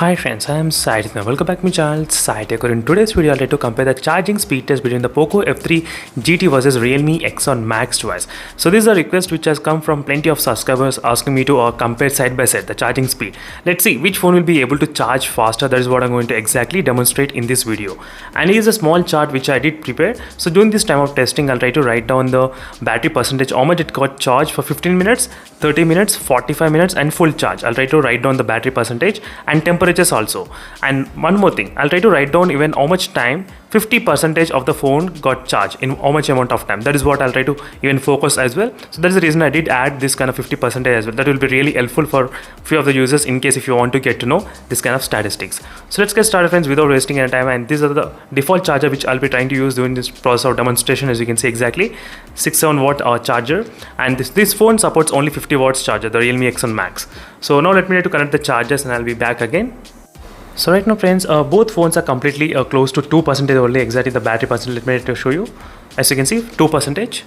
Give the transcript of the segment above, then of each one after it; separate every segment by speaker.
Speaker 1: Hi friends, I am Said. Now welcome back to my channel SciTech. In today's video, I'll try to compare the charging speed test between the Poco F3 GT versus Realme X1 Max device. So this is a request which has come from plenty of subscribers asking me to compare side by side the charging speed. Let's see which phone will be able to charge faster. That is what I'm going to exactly demonstrate in this video. And here is a small chart which I did prepare. So during this time of testing, I'll try to write down the battery percentage, how much it got charged for 15 minutes, 30 minutes, 45 minutes and full charge. I'll try to write down the battery percentage and temperatures also. And one more thing, I'll try to write down even how much time 50% of the phone got charged, in how much amount of time. That is what I'll try to even focus as well. So that's the reason I did add this kind of 50% as well. That will be really helpful for few of the users in case if you want to get to know this kind of statistics. So let's get started friends without wasting any time. And these are the default charger which I'll be trying to use during this process of demonstration. As you can see, exactly 6-7 watt charger, and this phone supports only 50 watts charger, the Realme X1 Max. So now let me try to connect the chargers and I'll be back again. So right now friends, both phones are completely close to 2% only, exactly the battery percentage. Let me try to show you. As you can see, 2%,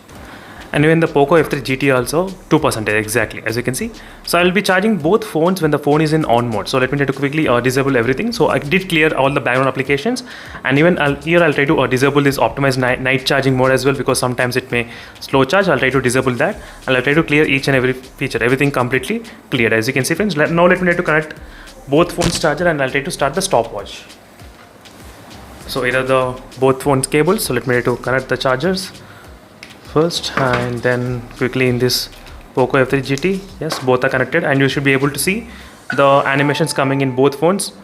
Speaker 1: and even the Poco F3 GT also 2% exactly, as you can see. So I will be charging both phones when the phone is in on mode. So let me try to quickly disable everything. So I did clear all the background applications, and even here I'll try to disable this optimized night charging mode as well, because sometimes it may slow charge. I'll try to disable that, and I'll try to clear each and every feature, everything completely cleared. As you can see friends, now let me try to connect both phones charger, and I'll try to start the stopwatch. So either the both phones cables. So let me try to connect the chargers first, and then quickly in this Poco F3 GT. Yes, both are connected, and you should be able to see the animations coming in both phones.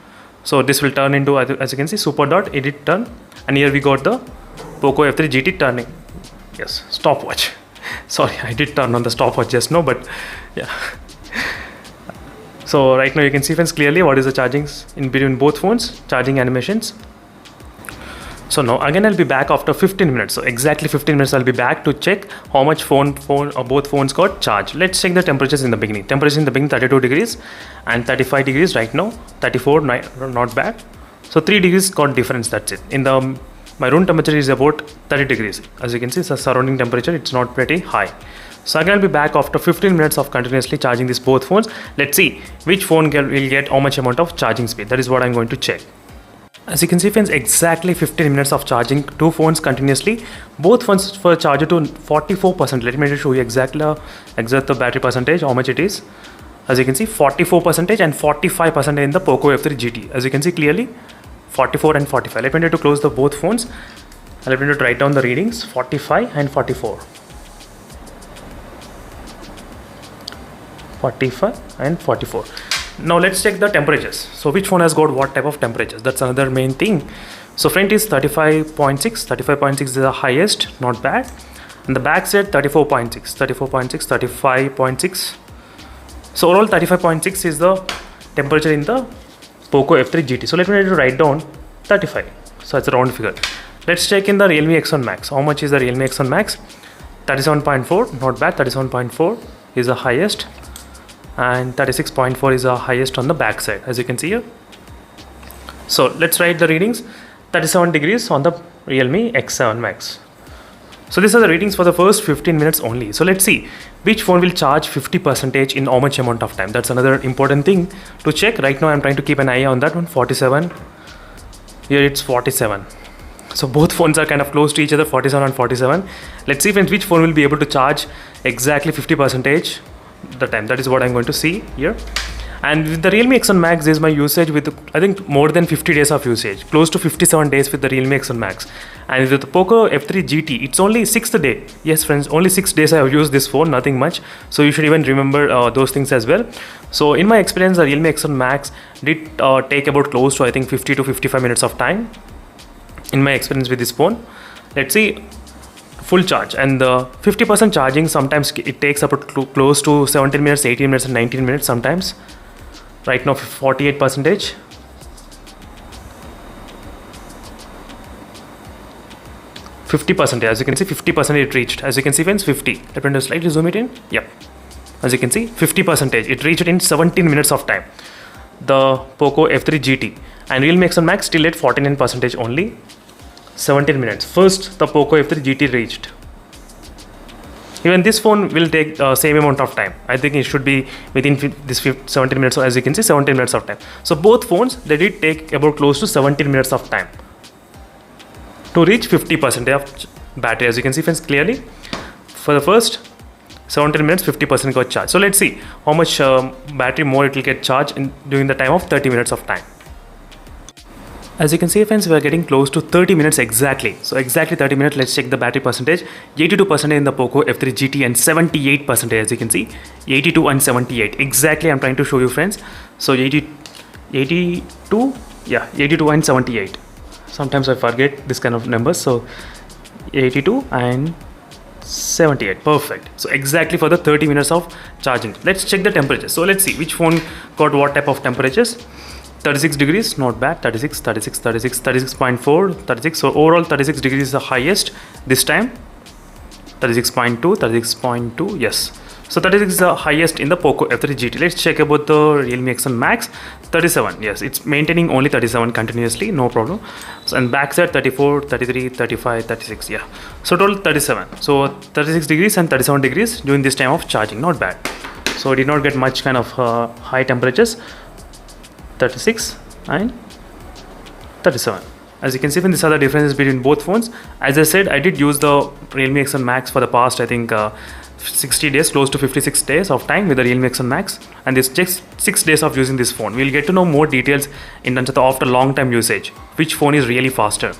Speaker 1: So this will turn into, as you can see, super dot edit turn, and here we got the Poco F3 GT turning. Yes, stopwatch. Sorry, I did turn on the stopwatch just now, but yeah. So right now you can see friends clearly what is the chargings in between both phones, charging animations. So now again I'll be back after 15 minutes. So exactly 15 minutes I'll be back to check how much both phones got charged. Let's check the temperatures in the beginning. Temperature in the beginning 32 degrees and 35 degrees right now. 34, not bad. So 3 degrees got difference, that's it. In the my room temperature is about 30 degrees. As you can see, the surrounding temperature, it's not pretty high. So again I'll be back after 15 minutes of continuously charging these both phones. Let's see which phone will get how much amount of charging speed. That is what I'm going to check. As you can see friends, exactly 15 minutes of charging two phones continuously. Both phones for charger to 44%. Let me show you exact the battery percentage, how much it is. As you can see, 44% and 45% in the Poco F3 GT. As you can see clearly, 44 and 45. Let me try to close the both phones. Let me try to write down the readings, 45 and 44. 45 and 44. Now let's check the temperatures. So which phone has got what type of temperatures? That's another main thing. So front is 35.6. 35.6 is the highest, not bad. And the back side 34.6, 34.6, 35.6. So overall 35.6 is the temperature in the Poco F3 GT. So let me try to write down 35. So it's a round figure. Let's check in the Realme X1 Max. How much is the Realme X1 Max? 37.4, not bad. 37.4 is the highest, and 36.4 is the highest on the back side, as you can see here. So let's write the readings. 37 degrees on the Realme X7 Max. So these are the readings for the first 15 minutes only. So let's see which phone will charge 50% in how much amount of time. That's another important thing to check. Right now I'm trying to keep an eye on that one. 47, here it's 47. So both phones are kind of close to each other, 47 and 47. Let's see which phone will be able to charge exactly 50% the time. That is what I'm going to see here. And with the Realme X1 Max, is my usage with, I think, more than 50 days of usage, close to 57 days with the Realme X1 Max. And with the Poco F3 GT, it's only 6th day. Yes friends, only 6 days I have used this phone, nothing much. So you should even remember those things as well. So in my experience, the Realme X1 Max did take about close to, I think, 50 to 55 minutes of time in my experience with this phone. Let's see full charge, and the 50% charging, sometimes it takes about close to 17 minutes, 18 minutes and 19 minutes sometimes. Right now 48%, 50%, as you can see 50% it reached. As you can see friends, 50. Let me slightly zoom it in. Yep, as you can see 50% it reached in 17 minutes of time, the Poco F3 GT. And Realme X1 Max still at 49% only, 17 minutes. First the Poco F3 GT reached. Even this phone will take same amount of time. I think it should be within this 17 minutes. So as you can see, 17 minutes of time. So both phones, they did take about close to 17 minutes of time to reach 50% of battery. As you can see friends clearly, for the first 17 minutes 50% got charged. So let's see how much battery more it will get charged during the time of 30 minutes of time. As you can see friends, we are getting close to 30 minutes exactly. So exactly 30 minutes. Let's check the battery percentage. 82% in the POCO F3 GT and 78%, as you can see, 82 and 78 exactly. I'm trying to show you friends. So 82 and 78. Sometimes I forget this kind of numbers. So 82 and 78, perfect. So exactly for the 30 minutes of charging. Let's check the temperature. So let's see which phone got what type of temperatures. 36 degrees, not bad. 36, 36, 36, 36.4, 36. So overall 36 degrees is the highest this time. 36.2, 36.2, yes. So 36 is the highest in the POCO F3 GT. Let's check about the Realme X1 Max. 37, yes, it's maintaining only 37 continuously, no problem. So, and backside 34, 33, 35, 36, yeah. So total 37. So 36 degrees and 37 degrees during this time of charging, not bad. So it did not get much kind of high temperatures. 36 and 37. As you can see, these are the differences between both phones. As I said, I did use the Realme X1 Max for the past, I think, 60 days, close to 56 days of time with the Realme X1 Max, and this just 6 days of using this phone. We'll get to know more details in terms of the after long time usage, which phone is really faster.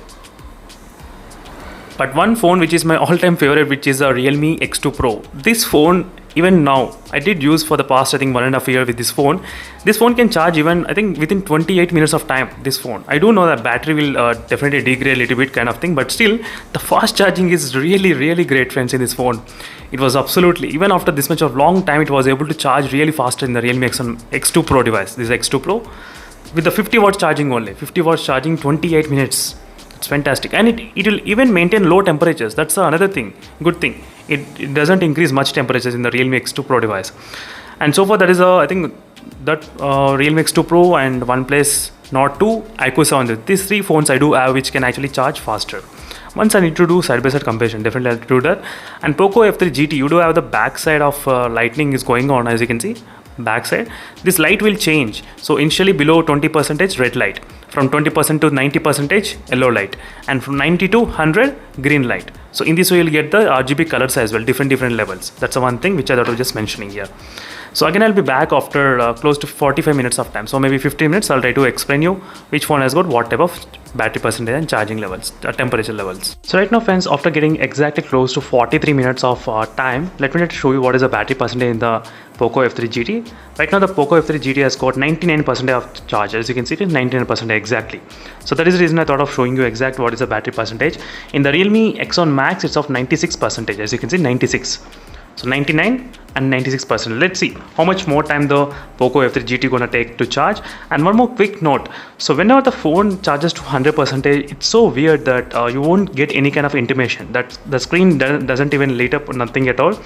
Speaker 1: But one phone which is my all-time favorite, which is a Realme X2 Pro. This phone, even now, I did use for the past, I think, 1.5 years with this phone. This phone can charge even, I think, within 28 minutes of time, this phone. I do know that battery will definitely degrade a little bit kind of thing, but still, the fast charging is really, really great, friends, in this phone. It was absolutely, even after this much of long time, it was able to charge really faster in the Realme X2 Pro device. This is X2 Pro with the 50 watts charging only. 50 watts charging, 28 minutes. It's fantastic, and it will even maintain low temperatures. That's another thing, good thing. It doesn't increase much temperatures in the Realme X2 Pro device. And so far, that is I think that Realme X2 Pro and OnePlus Nord 2, iQOO 7. These three phones I do have which can actually charge faster. Once I need to do side-by-side comparison, definitely I'll do that. And POCO F3 GT, you do have the backside of lightning is going on, as you can see. Backside, this light will change. So initially below 20% red light, from 20% to 90% yellow light, and from 90 to 100 green light. So in this way you'll get the RGB colors as well, different levels. That's the one thing which I thought of just mentioning here. So again, I'll be back after close to 45 minutes of time. So maybe 15 minutes, I'll try to explain you which phone has got what type of battery percentage and charging levels, temperature levels. So right now friends, after getting exactly close to 43 minutes of time, let me show you what is the battery percentage in the POCO F3 GT. Right now the POCO F3 GT has got 99% of charge. As you can see, it is 99% exactly. So that is the reason I thought of showing you exact what is the battery percentage. In the Realme X1 Max, it's of 96%. As you can see, 96. So 99 and 96%. Let's see how much more time the POCO F3 GT gonna take to charge. And one more quick note. So whenever the phone charges to 100%, it's so weird that you won't get any kind of intimation. That the screen doesn't even light up, nothing at all.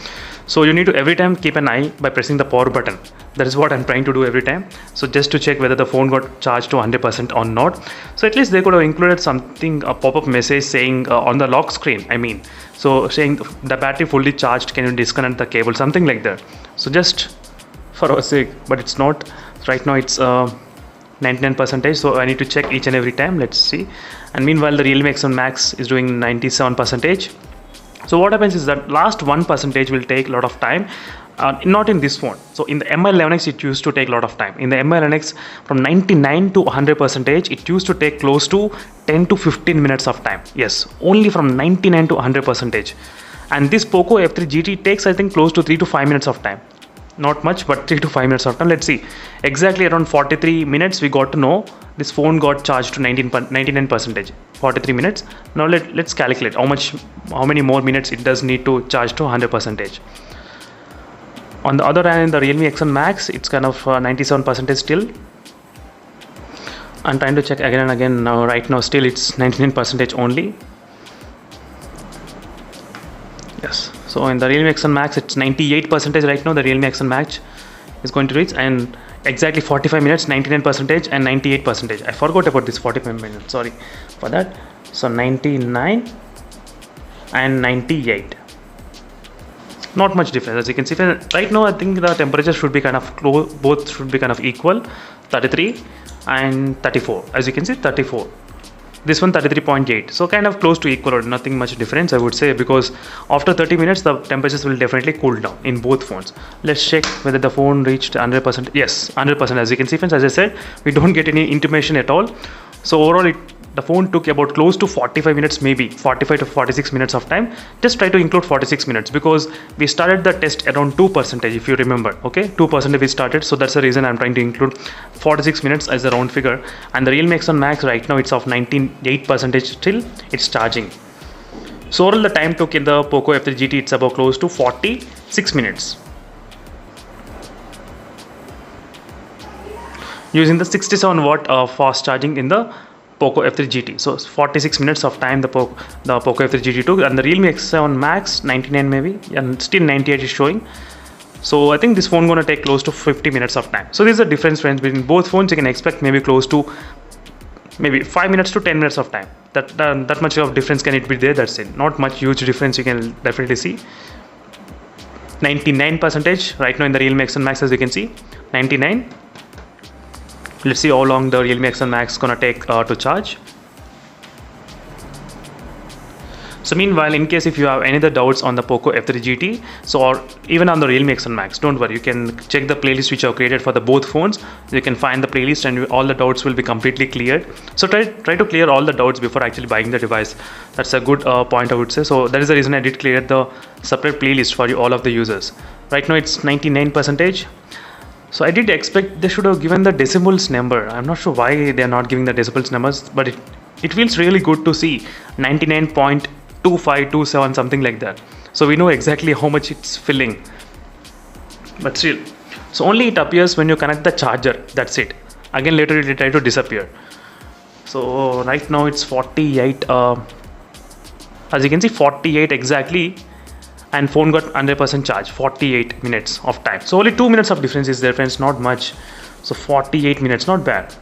Speaker 1: So you need to every time keep an eye by pressing the power button. That is what I'm trying to do every time. So just to check whether the phone got charged to 100% or not. So at least they could have included something, a pop-up message saying on the lock screen, I mean. So saying the battery fully charged, can you disconnect the cable, something like that. So just for our sake, but it's not. Right now it's 99%. So I need to check each and every time. Let's see. And meanwhile, the Realme X1 Max is doing 97%. So what happens is that last 1% will take a lot of time. Not in this phone. So in the Mi11X, it used to take a lot of time. In the Mi11X, from 99 to 100%, it used to take close to 10 to 15 minutes of time. Yes, only from 99 to 100%. And this POCO F3 GT takes, I think, close to 3 to 5 minutes of time. Not much, but 3 to 5 minutes of time. Let's see. Exactly around 43 minutes, we got to know this phone got charged to 99%. 43 minutes. Now let's calculate how many more minutes it does need to charge to 100%. On the other hand, in the Realme X1 Max, it's kind of 97% still. I'm trying to check again and again. Now, right now, still it's 99% only. Yes. So in the Realme X1 Max, it's 98% right now. The Realme X1 Max is going to reach, and exactly 45 minutes, 99% and 98%. I forgot about this 45 minutes. Sorry for that. So 99 and 98. not much difference. As you can see right now, I think the temperature should be kind of close, both should be kind of equal, 33 and 34. As you can see, 34, this one 33.8, so kind of close to equal or nothing much difference, I would say, because after 30 minutes the temperatures will definitely cool down in both phones. Let's check whether the phone reached 100%. Yes, 100%. As you can see friends, as I said, we don't get any intimation at all. So overall the phone took about close to 45 minutes, maybe 45 to 46 minutes of time. Just try to include 46 minutes because we started the test around 2%, if you remember. Okay, 2% we started, so that's the reason I'm trying to include 46 minutes as a round figure. And the Realme X1 Max right now, it's of 98% till it's charging. So overall the time took in the Poco F3 GT, it's about close to 46 minutes using the 67 watt fast charging in the Poco F3 GT. So 46 minutes of time the Poco F3 GT took, and the Realme X7 Max 99 maybe, and still 98 is showing. So I think this phone gonna take close to 50 minutes of time. So this is the difference friends between both phones. You can expect maybe close to maybe 5 minutes to 10 minutes of time. That much of difference can it be there? That's it. Not much huge difference, you can definitely see. 99% right now in the Realme X1 Max, as you can see, 99. Let's see how long the Realme X1 Max gonna take to charge. So meanwhile, in case if you have any other doubts on the Poco F3 GT, so or even on the Realme X1 Max, don't worry, you can check the playlist which I have created for the both phones. You can find the playlist and all the doubts will be completely cleared. So try to clear all the doubts before actually buying the device. That's a good point, I would say. So that is the reason I did clear the separate playlist for all of the users. Right now it's 99%. So I did expect they should have given the decimals number. I'm not sure why they are not giving the decibels numbers, but it feels really good to see 99.2527, something like that. So we know exactly how much it's filling. But still, so only it appears when you connect the charger. That's it. Again later it will try to disappear. So right now it's 48. As you can see, 48 exactly. And phone got 100% charge, 48 minutes of time. So only 2 minutes of difference is there friends, not much. So 48 minutes, not bad.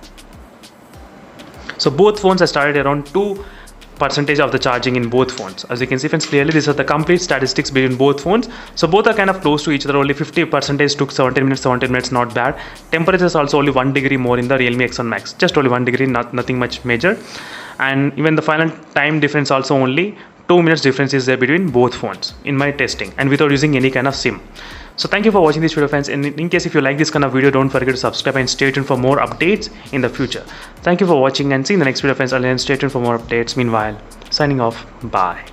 Speaker 1: So both phones are started around 2% of the charging in both phones. As you can see friends, clearly these are the complete statistics between both phones. So both are kind of close to each other. Only 50% took 17 minutes, not bad. Temperature is also only 1 degree more in the Realme X1 Max, just only 1 degree, nothing much major. And even the final time difference also only 2 minutes difference is there between both phones in my testing, and without using any kind of SIM. So thank you for watching this video friends, and in case if you like this kind of video, don't forget to subscribe and stay tuned for more updates in the future. Thank you for watching and see you in the next video friends. I'll stay tuned for more updates. Meanwhile, signing off. Bye.